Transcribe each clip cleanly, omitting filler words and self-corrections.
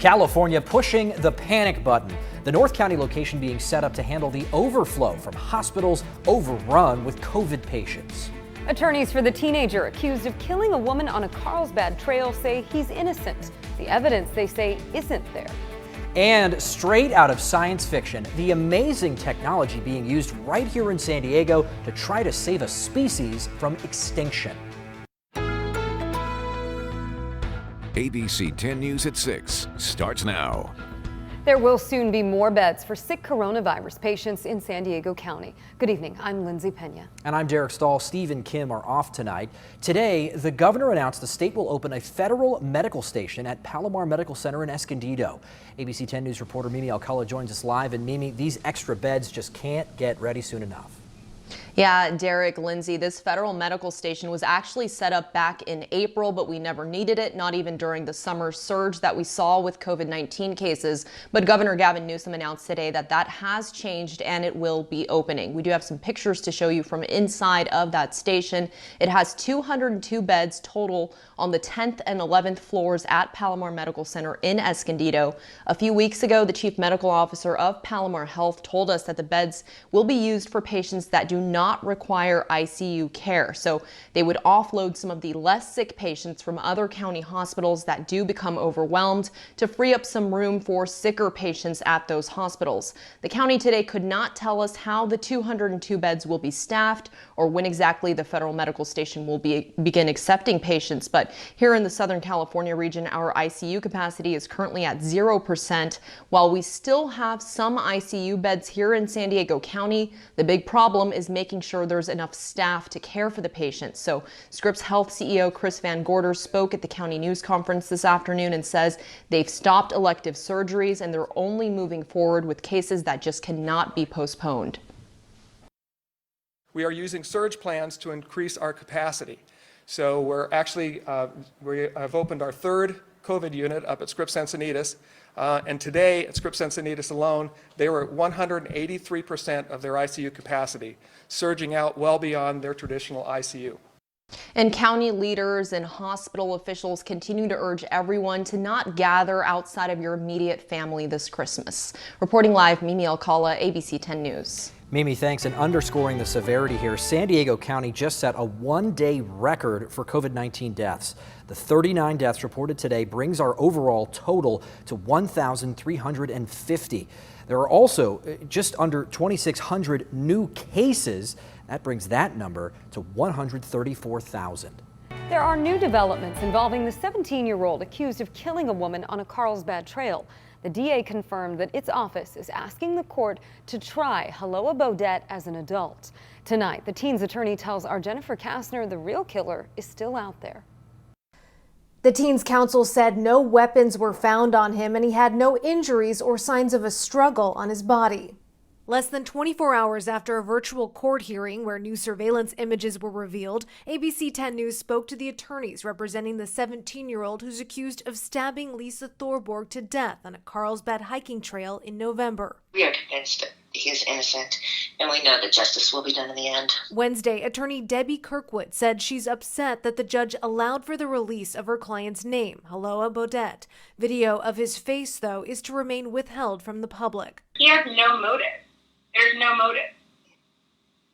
California pushing the panic button. The North County location being set up to handle the overflow from hospitals overrun with COVID patients. Attorneys for the teenager accused of killing a woman on a Carlsbad trail say he's innocent. The evidence, they say, isn't there. And straight out of science fiction, the amazing technology being used right here in San Diego to try to save a species from extinction. ABC 10 News at 6 starts now. There will soon be more beds for sick coronavirus patients in San Diego County. Good evening, I'm Lindsay Pena. And I'm Derek Stahl. Steve and Kim are off tonight. Today, the governor announced the state will open a federal medical station at Palomar Medical Center in Escondido. ABC 10 News reporter Mimi Alcala joins us live. And Mimi, these extra beds just can't get ready soon enough. Yeah, Derek, Lindsay, this federal medical station was actually set up back in April, but we never needed it, not even during the summer surge that we saw with COVID-19 cases. But Governor Gavin Newsom announced today that that has changed and it will be opening. We do have some pictures to show you from inside of that station. It has 202 beds total on the 10th and 11th floors at Palomar Medical Center in Escondido. A few weeks ago, the chief medical officer of Palomar Health told us that the beds will be used for patients that do not require ICU care. So they would offload some of the less sick patients from other county hospitals that do become overwhelmed to free up some room for sicker patients at those hospitals. The county today could not tell us how the 202 beds will be staffed or when exactly the federal medical station will begin accepting patients. But here in the Southern California region, our ICU capacity is currently at 0%. While we still have some ICU beds here in San Diego County, the big problem is making sure there's enough staff to care for the patients. So Scripps Health CEO Chris Van Gorder spoke at the county news conference this afternoon and says they've stopped elective surgeries and they're only moving forward with cases that just cannot be postponed. We are using surge plans to increase our capacity. So we're actually, we have opened our third COVID unit up at Scripps Encinitas. And today at Scripps Encinitas alone, they were at 183% of their ICU capacity, surging out well beyond their traditional ICU. And county leaders and hospital officials continue to urge everyone to not gather outside of your immediate family this Christmas. Reporting live, Mimi Alcala, ABC 10 News. Mimi, thanks. And underscoring the severity here, San Diego County just set a one-day record for COVID-19 deaths. The 39 deaths reported today brings our overall total to 1,350. There are also just under 2,600 new cases. That brings that number to 134,000. There are new developments involving the 17-year-old accused of killing a woman on a Carlsbad trail. The DA confirmed that its office is asking the court to try Haloa Bodette as an adult. Tonight, the teen's attorney tells our Jennifer Kastner the real killer is still out there. The teen's counsel said no weapons were found on him and he had no injuries or signs of a struggle on his body. Less than 24 hours after a virtual court hearing where new surveillance images were revealed, ABC 10 News spoke to the attorneys representing the 17-year-old who's accused of stabbing Lisa Thorborg to death on a Carlsbad hiking trail in November. We are convinced that he is innocent, and we know that justice will be done in the end. Wednesday, attorney Debbie Kirkwood said she's upset that the judge allowed for the release of her client's name, Haloa Bodette. Video of his face, though, is to remain withheld from the public. He has no motive. There's no motive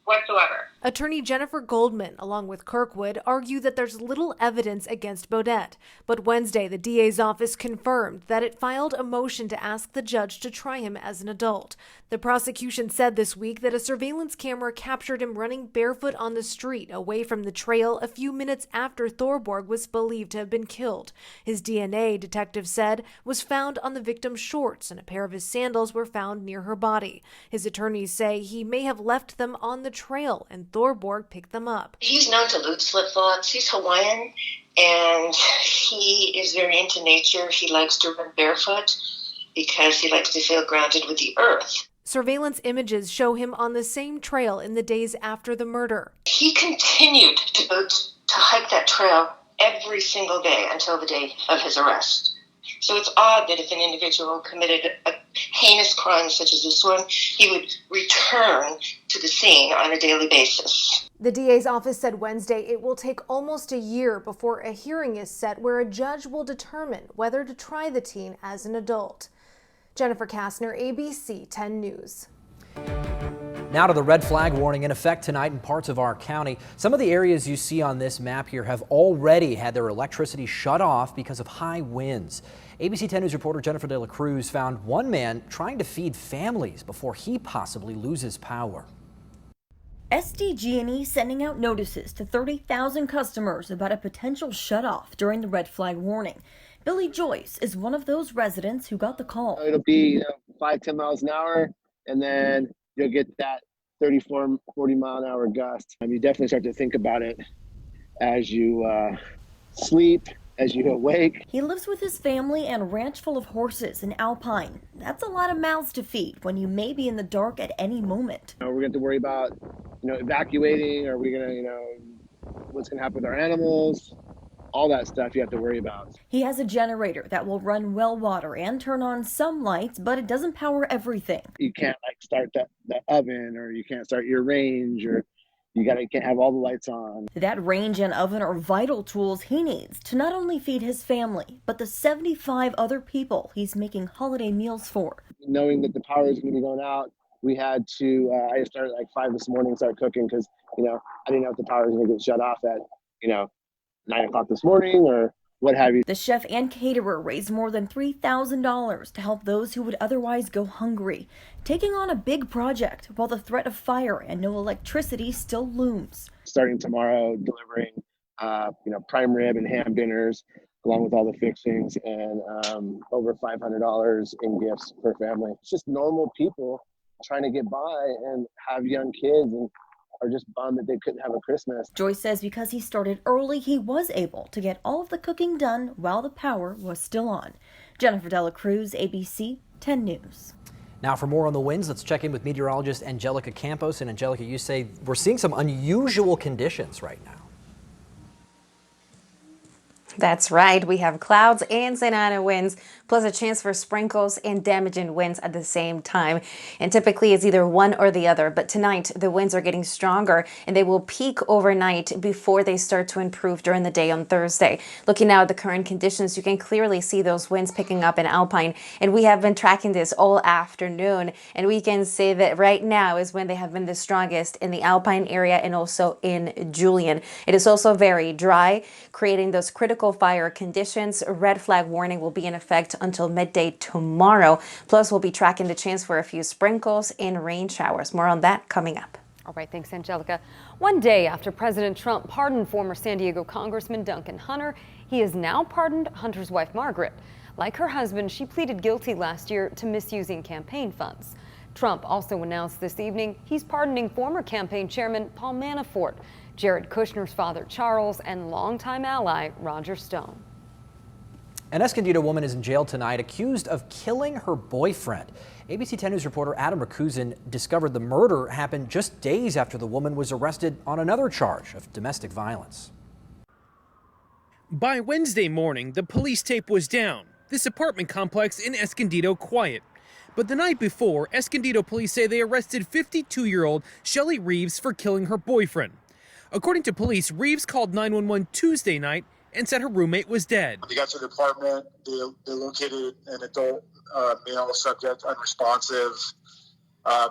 whatsoever. Attorney Jennifer Goldman, along with Kirkwood, argue that there's little evidence against Bodette. But Wednesday, the DA's office confirmed that it filed a motion to ask the judge to try him as an adult. The prosecution said this week that a surveillance camera captured him running barefoot on the street away from the trail a few minutes after Thorborg was believed to have been killed. His DNA, detectives said, was found on the victim's shorts, and a pair of his sandals were found near her body. His attorneys say he may have left them on the trail and Thorborg picked them up. He's known to lose flip-flops. He's Hawaiian, and he is very into nature. He likes to run barefoot because he likes to feel grounded with the earth. Surveillance images show him on the same trail in the days after the murder. He continued to hike that trail every single day until the day of his arrest. So it's odd that if an individual committed a heinous crime such as this one, he would return to the scene on a daily basis. The DA's office said Wednesday it will take almost a year before a hearing is set where a judge will determine whether to try the teen as an adult. Jennifer Kastner, ABC 10 News. Now to the red flag warning in effect tonight in parts of our county. Some of the areas you see on this map here have already had their electricity shut off because of high winds. ABC 10 News reporter Jennifer De La Cruz found one man trying to feed families before he possibly loses power. SDG&E sending out notices to 30,000 customers about a potential shutoff during the red flag warning. Billy Joyce is one of those residents who got the call. It'll be 5-10 miles an hour, and then you'll get that 34, 40 mile an hour gust. You definitely start to think about it as you sleep, as you awake. He lives with his family and a ranch full of horses in Alpine. That's a lot of mouths to feed when you may be in the dark at any moment. We're going to have to worry about, evacuating. Are we going to, what's going to happen with our animals? All that stuff you have to worry about. He has a generator that will run well water and turn on some lights, but it doesn't power everything. You can't start the oven, or you can't start your range, or you can't have all the lights on. That range and oven are vital tools he needs to not only feed his family, but the 75 other people he's making holiday meals for. Knowing that the power is going to be going out, we had to, I started at 5 this morning, start cooking because, I didn't know if the power was going to get shut off at, 9 o'clock this morning or what have you. The chef and caterer raised more than $3,000 to help those who would otherwise go hungry, taking on a big project while the threat of fire and no electricity still looms. Starting tomorrow, delivering, prime rib and ham dinners, along with all the fixings, and over $500 in gifts per family. It's just normal people trying to get by and have young kids and are just bummed that they couldn't have a Christmas. Joyce says because he started early, he was able to get all of the cooking done while the power was still on. Jennifer De La Cruz, ABC 10 News. Now for more on the winds, let's check in with meteorologist Angelica Campos. And Angelica, you say we're seeing some unusual conditions right now. That's right. We have clouds and Santa Ana winds, plus a chance for sprinkles and damaging winds at the same time. And typically it's either one or the other. But tonight the winds are getting stronger and they will peak overnight before they start to improve during the day on Thursday. Looking now at the current conditions, you can clearly see those winds picking up in Alpine. And we have been tracking this all afternoon. And we can say that right now is when they have been the strongest in the Alpine area and also in Julian. It is also very dry, creating those critical fire conditions. A red flag warning will be in effect until midday tomorrow. Plus, we'll be tracking the chance for a few sprinkles and rain showers. More on that coming up. All right, thanks, Angelica. One day after President Trump pardoned former San Diego Congressman Duncan Hunter, he has now pardoned Hunter's wife, Margaret. Like her husband, she pleaded guilty last year to misusing campaign funds. Trump also announced this evening he's pardoning former campaign chairman Paul Manafort, Jared Kushner's father, Charles, and longtime ally, Roger Stone. An Escondido woman is in jail tonight accused of killing her boyfriend. ABC 10 News reporter Adam Rakusin discovered the murder happened just days after the woman was arrested on another charge of domestic violence. By Wednesday morning, the police tape was down. This apartment complex in Escondido quiet. But the night before, Escondido police say they arrested 52-year-old Shelly Reeves for killing her boyfriend. According to police, Reeves called 911 Tuesday night and said her roommate was dead. They got to the apartment. They located an adult male subject, unresponsive,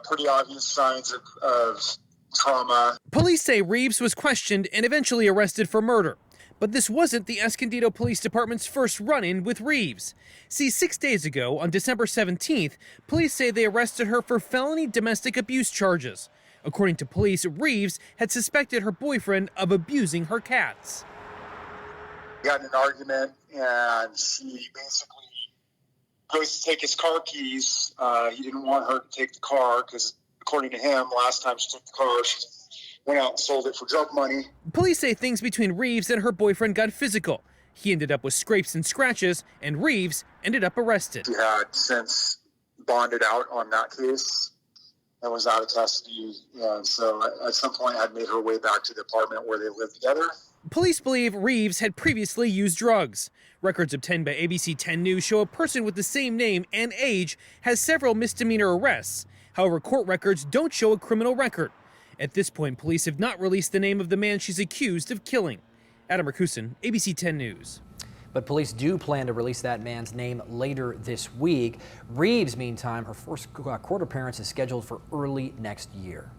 pretty obvious signs of trauma. Police say Reeves was questioned and eventually arrested for murder. But this wasn't the Escondido Police Department's first run-in with Reeves. See, 6 days ago, on December 17th, police say they arrested her for felony domestic abuse charges. According to police, Reeves had suspected her boyfriend of abusing her cats. We got in an argument, and she basically goes to take his car keys. He didn't want her to take the car because, according to him, last time she took the car, she went out and sold it for drug money. Police say things between Reeves and her boyfriend got physical. He ended up with scrapes and scratches, and Reeves ended up arrested. She had since bonded out on that case and was out of custody. So at some point had made her way back to the apartment where they lived together. Police believe Reeves had previously used drugs. Records obtained by ABC 10 News show a person with the same name and age has several misdemeanor arrests. However, court records don't show a criminal record. At this point, police have not released the name of the man she's accused of killing. Adam Rakusin, ABC 10 News. But police do plan to release that man's name later this week. Reeves, meantime, her first court appearance is scheduled for early next year.